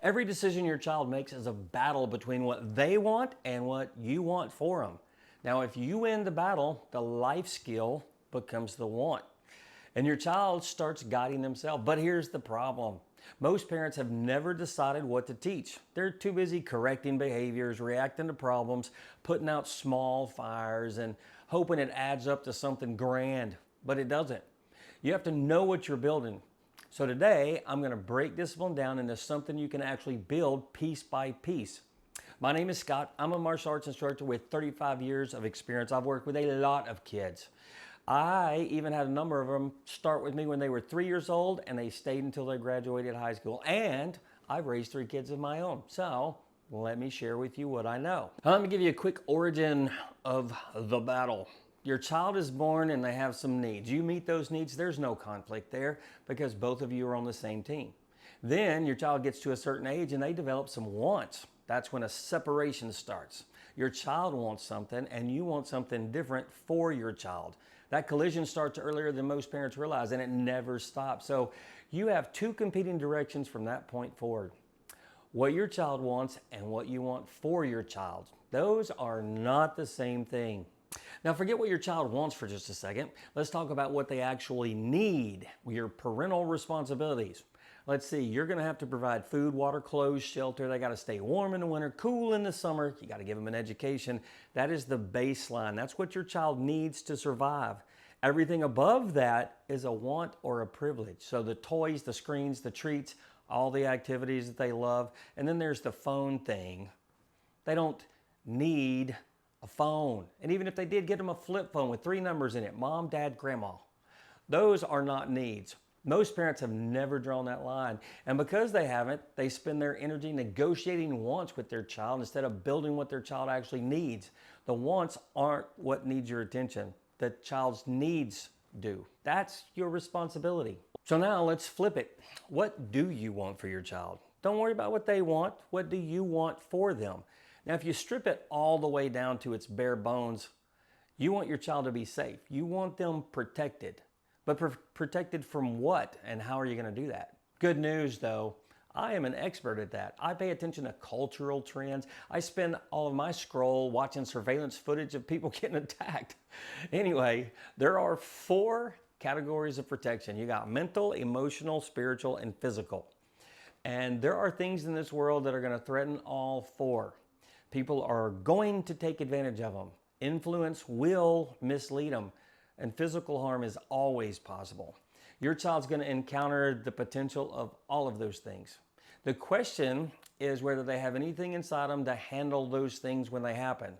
Every decision your child makes is a battle between what they want and what you want for them. Now, if you win the battle, the life skill becomes the want, and your child starts guiding themselves. But here's the problem. Most parents have never decided what to teach. They're too busy correcting behaviors, reacting to problems, putting out small fires, and hoping it adds up to something grand, but it doesn't. You have to know what you're building. So today, I'm going to break discipline down into something you can actually build piece by piece. My name is Scott. I'm a martial arts instructor with 35 years of experience. I've worked with a lot of kids. I even had a number of them start with me when they were 3 years old, and they stayed until they graduated high school. And I've raised 3 kids of my own. So let me share with you what I know. Let me give you a quick origin of the battle. Your child is born and they have some needs. You meet those needs, there's no conflict there because both of you are on the same team. Then your child gets to a certain age and they develop some wants. That's when a separation starts. Your child wants something and you want something different for your child. That collision starts earlier than most parents realize, and it never stops. So you have 2 competing directions from that point forward. What your child wants and what you want for your child. Those are not the same thing. Now forget what your child wants for just a second. Let's talk about what they actually need, your parental responsibilities. Let's see, you're going to have to provide food, water, clothes, shelter. They got to stay warm in the winter, cool in the summer. You got to give them an education. That is the baseline. That's what your child needs to survive. Everything above that is a want or a privilege. So the toys, the screens, the treats, all the activities that they love. And then there's the phone thing. They don't need a phone. And even if they did, get them a flip phone with 3 numbers in it, mom, dad, grandma. Those are not needs. Most parents have never drawn that line. And because they haven't, they spend their energy negotiating wants with their child instead of building what their child actually needs. The wants aren't what needs your attention. The child's needs do. That's your responsibility. So now let's flip it. What do you want for your child? Don't worry about what they want. What do you want for them? Now, if you strip it all the way down to its bare bones, you want your child to be safe. You want them protected. But protected from what, and how are you going to do that? Good news, though, I am an expert at that. I pay attention to cultural trends. I spend all of my scroll watching surveillance footage of people getting attacked. Anyway, there are 4 categories of protection. You got mental, emotional, spiritual, and physical. And there are things in this world that are going to threaten all 4. People are going to take advantage of them. Influence will mislead them. And physical harm is always possible. Your child's going to encounter the potential of all of those things. The question is whether they have anything inside them to handle those things when they happen,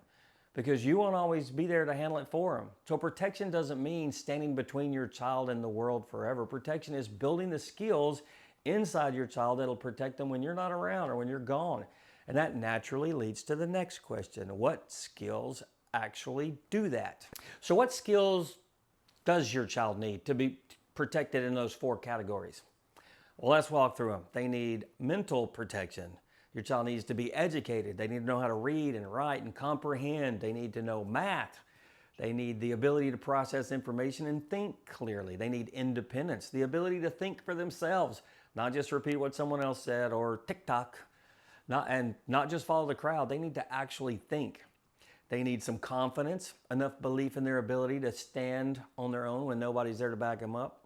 because you won't always be there to handle it for them. So protection doesn't mean standing between your child and the world forever. Protection is building the skills inside your child that'll protect them when you're not around or when you're gone. And that naturally leads to the next question. What skills actually do that? So what skills does your child need to be protected in those 4 categories? Well, let's walk through them. They need mental protection. Your child needs to be educated. They need to know how to read and write and comprehend. They need to know math. They need the ability to process information and think clearly. They need independence, the ability to think for themselves, not just repeat what someone else said or TikTok, not just follow the crowd. They need to actually think. They need some confidence, enough belief in their ability to stand on their own when nobody's there to back them up.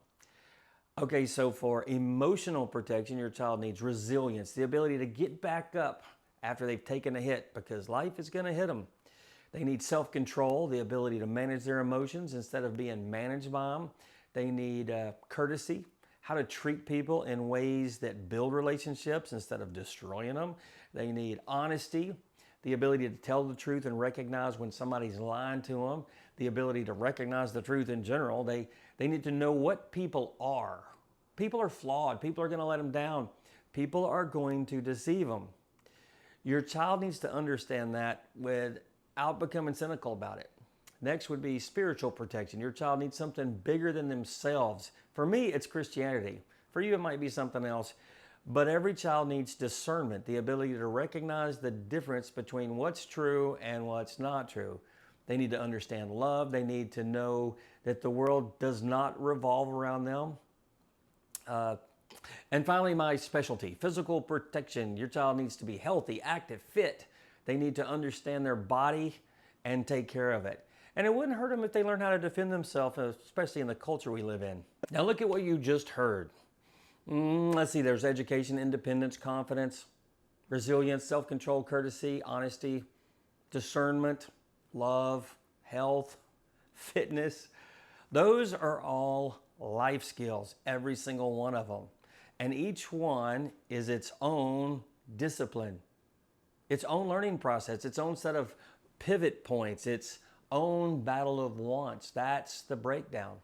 Okay, so for emotional protection, your child needs resilience, the ability to get back up after they've taken a hit, because life is going to hit them. They need self-control, the ability to manage their emotions instead of being managed by them. They need courtesy, how to treat people in ways that build relationships instead of destroying them. They need honesty, the ability to tell the truth and recognize when somebody's lying to them, the ability to recognize the truth in general. They need to know what people are. People are flawed. People are going to let them down. People are going to deceive them. Your child needs to understand that without becoming cynical about it. Next would be spiritual protection. Your child needs something bigger than themselves. For me, it's Christianity. For you, it might be something else. But every child needs discernment, the ability to recognize the difference between what's true and what's not true. They need to understand love. They need to know that the world does not revolve around them. And finally, my specialty, physical protection. Your child needs to be healthy, active, fit. They need to understand their body and take care of it. And it wouldn't hurt them if they learn how to defend themselves, especially in the culture we live in. Now look at what you just heard. Let's see, there's education, independence, confidence, resilience, self-control, courtesy, honesty, discernment, love, health, fitness. Those are all life skills, every single one of them. And each one is its own discipline, its own learning process, its own set of pivot points, its own battle of wants. That's the breakdown.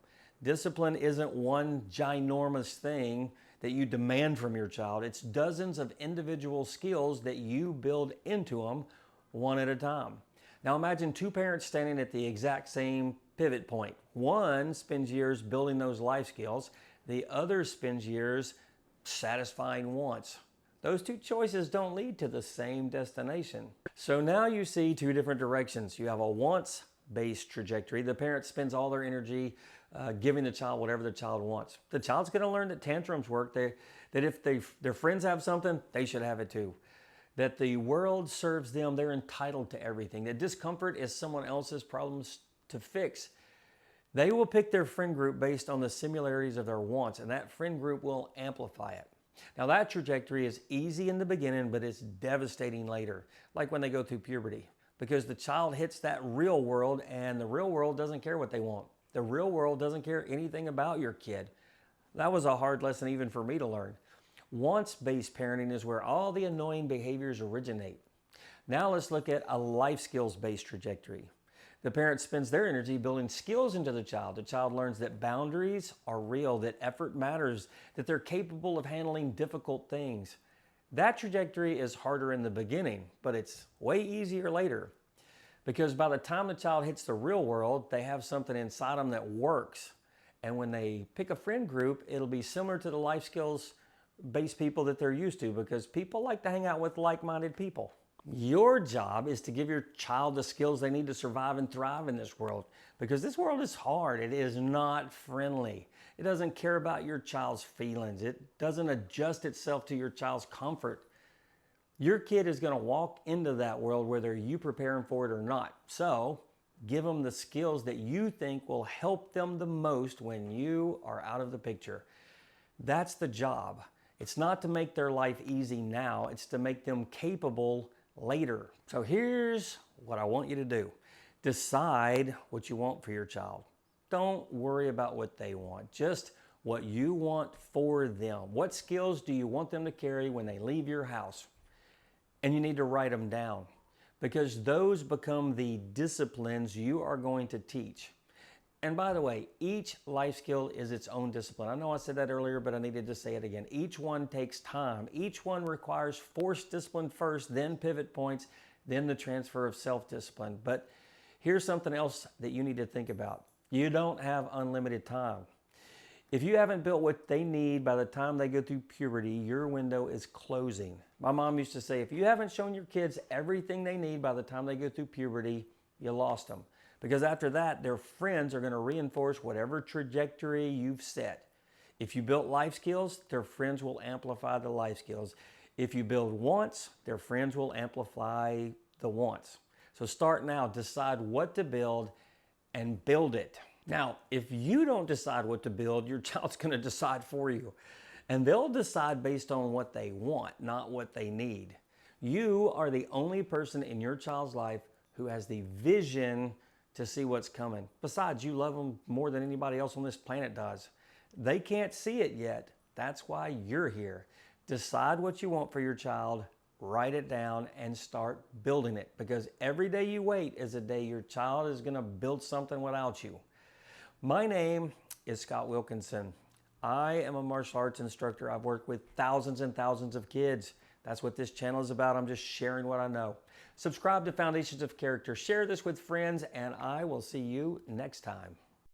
Discipline isn't one ginormous thing that you demand from your child. It's dozens of individual skills that you build into them one at a time. Now imagine two parents standing at the exact same pivot point. One spends years building those life skills. The other spends years satisfying wants. Those two choices don't lead to the same destination. So now you see two different directions. You have a wants-based trajectory. The parent spends all their energy giving the child whatever the child wants. The child's going to learn that tantrums work, that if their friends have something, they should have it too. That the world serves them, they're entitled to everything. That discomfort is someone else's problems to fix. They will pick their friend group based on the similarities of their wants, and that friend group will amplify it. Now that trajectory is easy in the beginning, but it's devastating later, like when they go through puberty, because the child hits that real world and the real world doesn't care what they want. The real world doesn't care anything about your kid. That was a hard lesson even for me to learn. Wants-based parenting is where all the annoying behaviors originate. Now let's look at a life skills-based trajectory. The parent spends their energy building skills into the child. The child learns that boundaries are real, that effort matters, that they're capable of handling difficult things. That trajectory is harder in the beginning, but it's way easier later. Because by the time the child hits the real world, they have something inside them that works. And when they pick a friend group, it'll be similar to the life skills-based people that they're used to, because people like to hang out with like-minded people. Your job is to give your child the skills they need to survive and thrive in this world, because this world is hard. It is not friendly. It doesn't care about your child's feelings. It doesn't adjust itself to your child's comfort. Your kid is going to walk into that world whether you prepare them for it or not. So give them the skills that you think will help them the most when you are out of the picture. That's the job. It's not to make their life easy now. It's to make them capable later. So here's what I want you to do. Decide what you want for your child. Don't worry about what they want. Just what you want for them. What skills do you want them to carry when they leave your house? And you need to write them down, because those become the disciplines you are going to teach. And by the way, each life skill is its own discipline. I know I said that earlier, but I needed to say it again. Each one takes time. Each one requires forced discipline first, then pivot points, then the transfer of self-discipline. But here's something else that you need to think about. You don't have unlimited time. If you haven't built what they need by the time they go through puberty, your window is closing. My mom used to say, if you haven't shown your kids everything they need by the time they go through puberty, you lost them. Because after that, their friends are going to reinforce whatever trajectory you've set. If you built life skills, their friends will amplify the life skills. If you build wants, their friends will amplify the wants. So start now, decide what to build and build it. Now, if you don't decide what to build, your child's going to decide for you. And they'll decide based on what they want, not what they need. You are the only person in your child's life who has the vision to see what's coming. Besides, you love them more than anybody else on this planet does. They can't see it yet. That's why you're here. Decide what you want for your child, write it down, and start building it. Because every day you wait is a day your child is going to build something without you. My name is Scott Wilkinson. I am a martial arts instructor. I've worked with thousands and thousands of kids. That's what this channel is about. I'm just sharing what I know. Subscribe to Foundations of Character. Share this with friends, and I will see you next time.